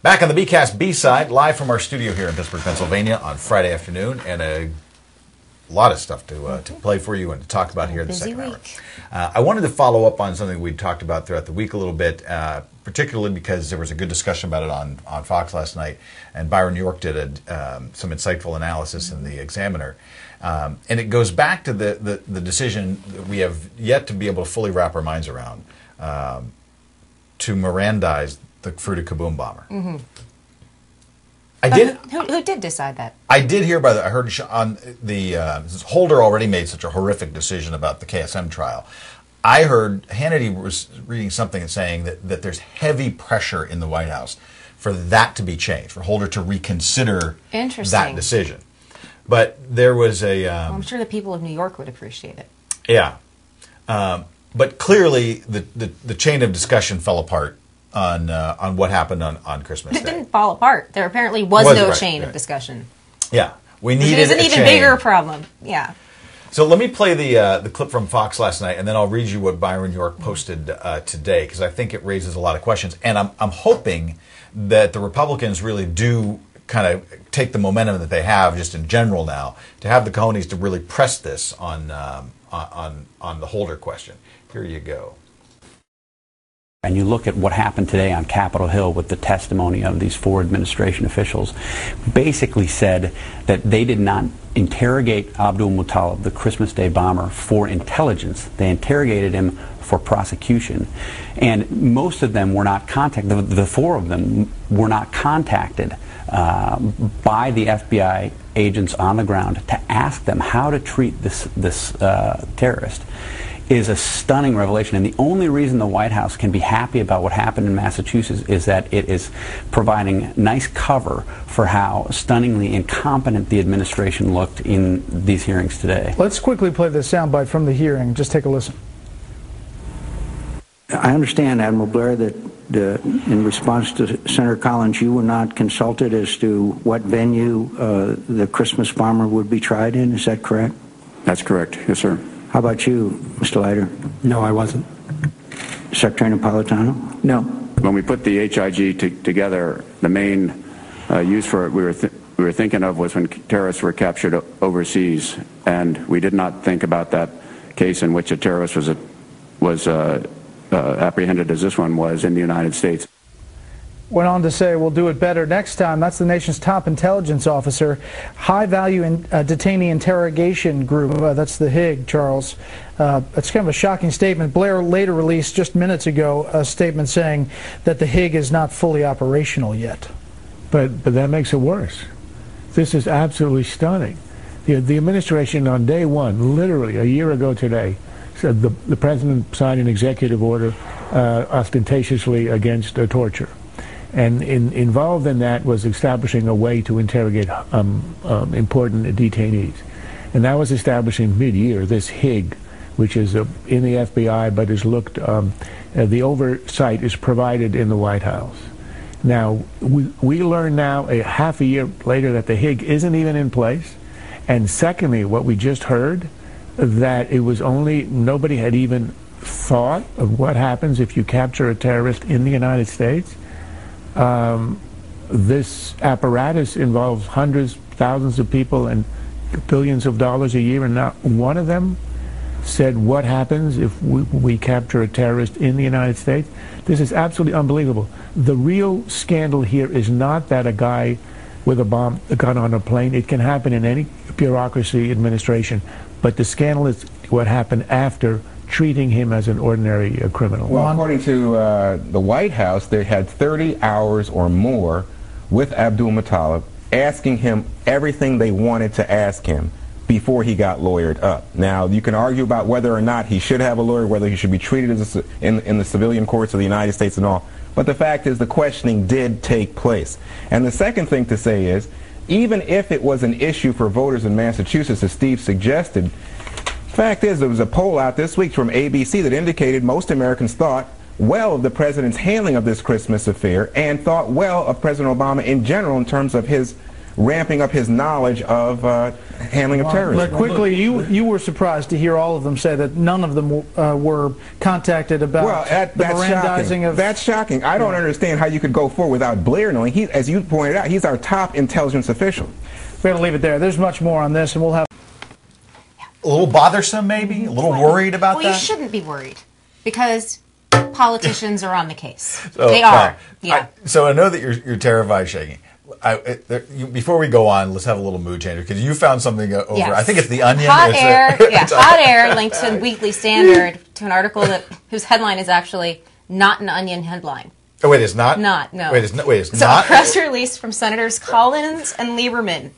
Back on the BCast B-side, live from our studio here in Pittsburgh, Pennsylvania on Friday afternoon, and a lot of stuff to play for you and to talk about here in the second hour. I wanted to follow up on something we talked about throughout the week a little bit, particularly because there was a good discussion about it on Fox last night, and Byron York did some insightful analysis in the Examiner. And it goes back to the decision that we have yet to be able to fully wrap our minds around to Mirandize the Fruita Kaboom bomber. Mm-hmm. Who did decide that? I did hear I heard on the Holder already made such a horrific decision about the KSM trial. I heard Hannity was reading something and saying that there's heavy pressure in the White House for that to be changed, for Holder to reconsider that decision. But there was a... well, I'm sure the people of New York would appreciate it. Yeah. But clearly the chain of discussion fell apart on what happened on Christmas Day. It didn't fall apart. There apparently was no chain of discussion. Yeah. We needed It was an even bigger problem. Yeah. So let me play the clip from Fox last night, and then I'll read you what Byron York posted today, because I think it raises a lot of questions. And I'm hoping that the Republicans really do kind of take the momentum that they have just in general now to have the cojones to really press this on the Holder question. Here you go. And you look at what happened today on Capitol Hill with the testimony of these four administration officials, basically said that they did not interrogate Abdul-Muttalib, the Christmas Day bomber, for intelligence. They interrogated him for prosecution. And most of them were not contacted, the four of them were not contacted by the FBI agents on the ground to ask them how to treat this terrorist. Is a stunning revelation, and the only reason the White House can be happy about what happened in Massachusetts is that it is providing nice cover for how stunningly incompetent the administration looked in these hearings today. Let's quickly play the soundbite from the hearing. Just take a listen. I understand, Admiral Blair, that in response to Senator Collins, you were not consulted as to what venue the Christmas bomber would be tried in. Is that correct? That's correct. Yes, sir. How about you, Mr. Leiter? No, I wasn't. Secretary Napolitano? No. When we put the HIG together, the main use for it we were thinking of was when terrorists were captured overseas, and we did not think about that case in which a terrorist was apprehended as this one was in the United States. Went on to say, we'll do it better next time. That's the nation's top intelligence officer. High-value detainee interrogation group. That's the HIG, Charles. That's kind of a shocking statement. Blair later released, just minutes ago, a statement saying that the HIG is not fully operational yet. But that makes it worse. This is absolutely stunning. The administration on day one, literally a year ago today, said the president signed an executive order ostentatiously against torture. And involved in that was establishing a way to interrogate important detainees. And that was established mid-year, this HIG, which is in the FBI, but is looked, the oversight is provided in the White House. Now, we learn now, half a year later, that the HIG isn't even in place. And secondly, what we just heard, that it was nobody had even thought of what happens if you capture a terrorist in the United States. This apparatus involves hundreds, thousands of people and billions of dollars a year, and not one of them said what happens if we capture a terrorist in the United States. This is absolutely unbelievable. The real scandal here is not that a guy with a gun on a plane. It can happen in any bureaucracy administration, but the scandal is what happened after treating him as an ordinary criminal. Well, according to the White House, they had 30 hours or more with Abdul-Muttalib, asking him everything they wanted to ask him before he got lawyered up. Now, you can argue about whether or not he should have a lawyer, whether he should be treated as in the civilian courts of the United States and all, but the fact is the questioning did take place. And the second thing to say is, even if it was an issue for voters in Massachusetts, as Steve suggested, fact is, there was a poll out this week from ABC that indicated most Americans thought well of the president's handling of this Christmas affair and thought well of President Obama in general in terms of his ramping up his knowledge of handling of terrorism. But quickly, you were surprised to hear all of them say that none of them were contacted about the Mirandizing of... That's shocking. I don't understand how you could go forward without Blair knowing. He, as you pointed out, he's our top intelligence official. We're going to leave it there. There's much more on this, and we'll have... A little bothersome, maybe? A little worried about that? Well, you shouldn't be worried, because politicians are on the case. So, they are. Yeah. So I know that you're terrified, shaking. Before we go on, let's have a little mood changer, because you found something over. Yes. I think it's The Onion. Hot Air linked to Weekly Standard to an article whose headline is actually not an Onion headline. Oh, wait, it's not? Not, no. Wait, it's not? So a press release from Senators Collins and Lieberman.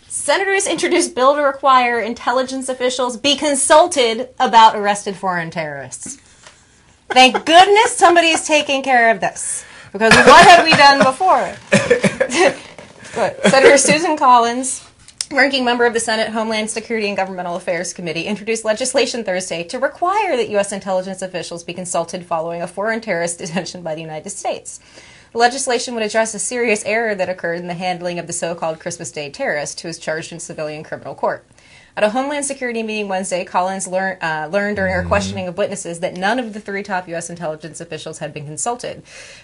Senators introduced bill to require intelligence officials be consulted about arrested foreign terrorists. Thank goodness somebody's taking care of this. Because what had we done before? Senator Susan Collins, ranking member of the Senate Homeland Security and Governmental Affairs Committee, introduced legislation Thursday to require that U.S. intelligence officials be consulted following a foreign terrorist detention by the United States. The legislation would address a serious error that occurred in the handling of the so-called Christmas Day terrorist who was charged in civilian criminal court. At a Homeland Security meeting Wednesday, Collins learned during her questioning of witnesses that none of the 3 top U.S. intelligence officials had been consulted.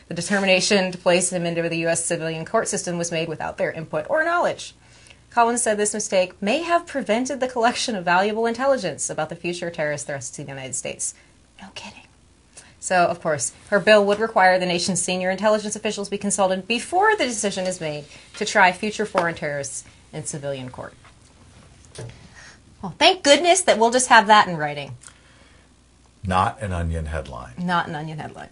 The determination to place him into the U.S. civilian court system was made without their input or knowledge. Collins said this mistake may have prevented the collection of valuable intelligence about the future terrorist threats to the United States. No kidding. So, of course, her bill would require the nation's senior intelligence officials be consulted before the decision is made to try future foreign terrorists in civilian court. Well, thank goodness that we'll just have that in writing. Not an Onion headline. Not an Onion headline.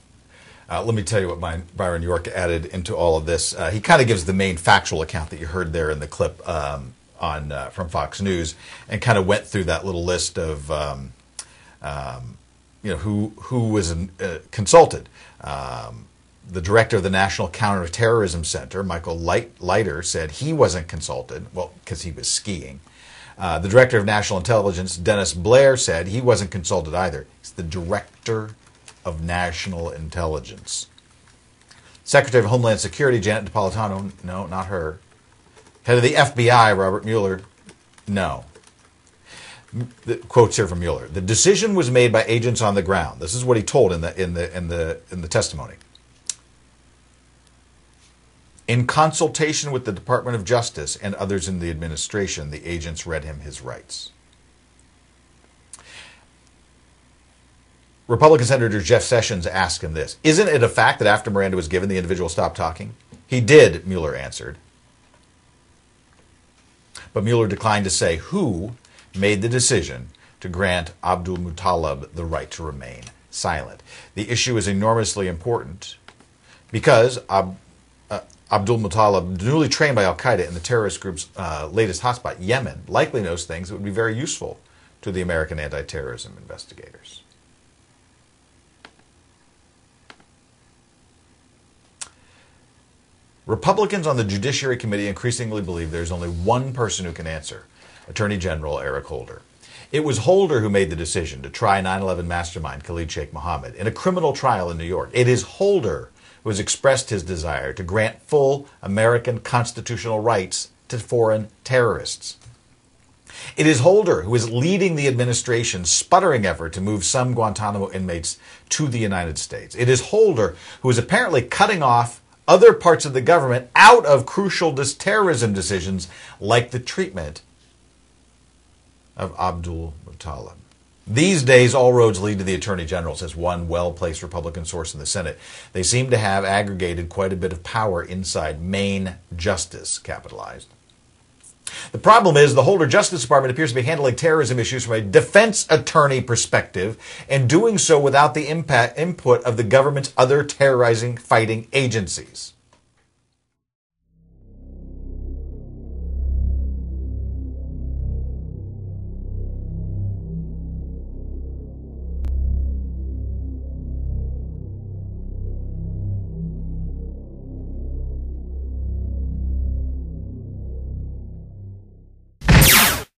Let me tell you what Byron York added into all of this. He kind of gives the main factual account that you heard there in the clip from Fox News, and kind of went through that little list of who was consulted. The director of the National Counterterrorism Center, Michael Leiter, said he wasn't consulted, well, because he was skiing. The director of National Intelligence, Dennis Blair, said he wasn't consulted either. He's the director of National Intelligence. Secretary of Homeland Security, Janet Napolitano, no, not her. Head of the FBI, Robert Mueller, no. The quotes here from Mueller: the decision was made by agents on the ground. This is what he told in the testimony. In consultation with the Department of Justice and others in the administration, the agents read him his rights. Republican Senator Jeff Sessions asked him this: isn't it a fact that after Miranda was given, the individual stopped talking? He did, Mueller answered. But Mueller declined to say who made the decision to grant Abdul Muttalib the right to remain silent. The issue is enormously important because Abdul Muttalib, newly trained by al-Qaeda in the terrorist group's latest hotspot, Yemen, likely knows things that would be very useful to the American anti-terrorism investigators. Republicans on the Judiciary Committee increasingly believe there's only one person who can answer: Attorney General Eric Holder. It was Holder who made the decision to try 9/11 mastermind Khalid Sheikh Mohammed in a criminal trial in New York. It is Holder who has expressed his desire to grant full American constitutional rights to foreign terrorists. It is Holder who is leading the administration's sputtering effort to move some Guantanamo inmates to the United States. It is Holder who is apparently cutting off other parts of the government out of crucial terrorism decisions, like the treatment of Abdul Muttalib. These days, all roads lead to the Attorney General, says one well-placed Republican source in the Senate. They seem to have aggregated quite a bit of power inside Main Justice, capitalized. The problem is the Holder Justice Department appears to be handling terrorism issues from a defense attorney perspective, and doing so without the input of the government's other terrorizing fighting agencies.